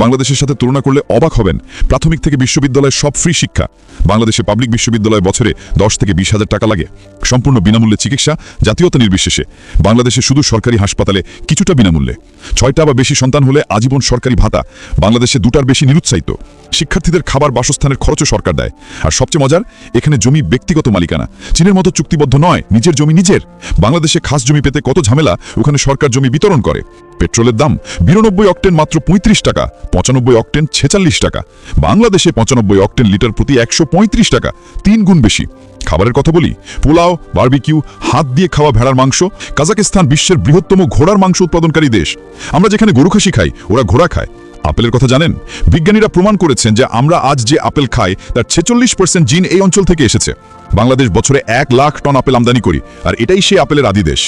বাংলাদেশের সাথে তুলনা করলে অবাক হবেন। প্রাথমিক থেকে বিশ্ববিদ্যালয়ে সব ফ্রি শিক্ষা। বাংলাদেশে পাবলিক বিশ্ববিদ্যালয়ে বছরে 10 থেকে 20,000 টাকা লাগে। সম্পূর্ণ বিনামূল্যে চিকিৎসা, জাতীয়তা নির্বিশেষে। বাংলাদেশে শুধু সরকারি হাসপাতালে কিছুটা বিনামূল্যে। 6টা বা বেশি সন্তান হলে আজীবন সরকারি ভাতা। বাংলাদেশে 2টার বেশি নিরুৎসাহিত। শিক্ষার্থীদের খাবার, বাসস্থানের খরচও সরকার দেয়। আর সবচেয়ে মজার, এখানে জমি ব্যক্তিগত মালিকানা। চীনের মতো চুক্তিবদ্ধ নয়, নিজের জমি নিজের। বাংলাদেশে খাস জমি পেতে কত ঝামেলা, ওখানে সরকার জমি বিতরণ করে। পেট্রোলের দাম 92 অক্টেন মাত্র 35 টাকা, 95 অক্টেন 46 টাকা। বাংলাদেশে 95 অক্টেন লিটার প্রতি 135 টাকা, 3 গুণ বেশি। খাবারের কথা বলি, পোলাও, বারবিকিউ, হাত দিয়ে খাওয়া ভেড়ার মাংস। কাজাকিস্তান বিশ্বের বৃহত্তম ঘোড়ার মাংস উৎপাদনকারী দেশ। আমরা যেখানে গরু খাসি খাই, ওরা ঘোড়া খায়। আপেলের কথা জানেন? বিজ্ঞানীরা প্রমাণ করেছেন যে আমরা আজ যে আপেল খাই তার 46% জিন এই অঞ্চল থেকে এসেছে। বাংলাদেশ বছরে 1 লাখ টন আপেল আমদানি করি, আর এটাই সেই আপেলের আদি দেশ।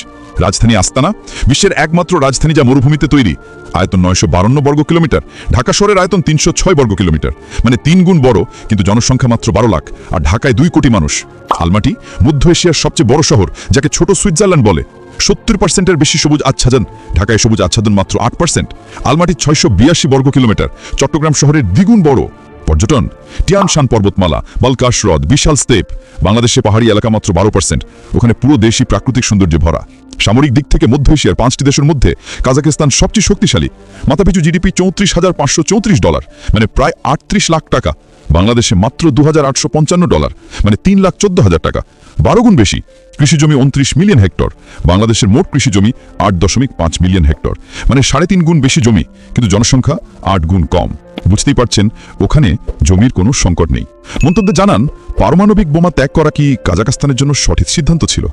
রাজধানী আস্তানা, বিশ্বের একমাত্র রাজধানী যা মরুভূমিতে তৈরি। আয়তন 952 বর্গ কিলোমিটার। ঢাকা শহরের আয়তন 306 বর্গ কিলোমিটার, মানে 3 গুণ বড়, কিন্তু জনসংখ্যা মাত্র 12 লাখ। আর ঢাকায় 2 কোটি মানুষ। আলমাটি, মধ্য এশিয়ার সবচেয়ে বড় শহর, যাকে ছোট সুইজারল্যান্ড বলে। 70%-এর বেশি সবুজ আচ্ছাদন। ঢাকায় সবুজ আচ্ছাদন মাত্র 8%। আলমাটি 682 বর্গ কিলোমিটার, চট্টগ্রাম শহরের দ্বিগুণ বড়। পর্যটন, টিয়ান শান পর্বতমালা, বালকাশ হ্রদ, বিশাল স্তেপ। বাংলাদেশে পাহাড়ি এলাকা মাত্র 12%। ওখানে পুরো দেশই প্রাকৃতিক সৌন্দর্যে ভরা। সামরিক দিক থেকে মধ্য এশিয়ার 5টি দেশের মধ্যে কাজাকিস্তান সবচেয়ে শক্তিশালী। মাথাপিছু জিডিপি $34,534, মানে প্রায় 38 লাখ টাকা। বাংলাদেশে মাত্র $2,855, মানে 3,14,000 টাকা, 12 গুণ বেশি। কৃষিজমি 29 মিলিয়ন হেক্টর। বাংলাদেশের মোট কৃষিজমি 8.5 মিলিয়ন হেক্টর, মানে 3.5 গুণ বেশি জমি, কিন্তু জনসংখ্যা 8 গুণ কম। বুঝতেই পারছেন, ওখানে জমির কোনো সংকট নেই। মন্তব্যে জানান, পারমাণবিক বোমা ত্যাগ করা কি কাজাকিস্তানের জন্য সঠিক সিদ্ধান্ত ছিল?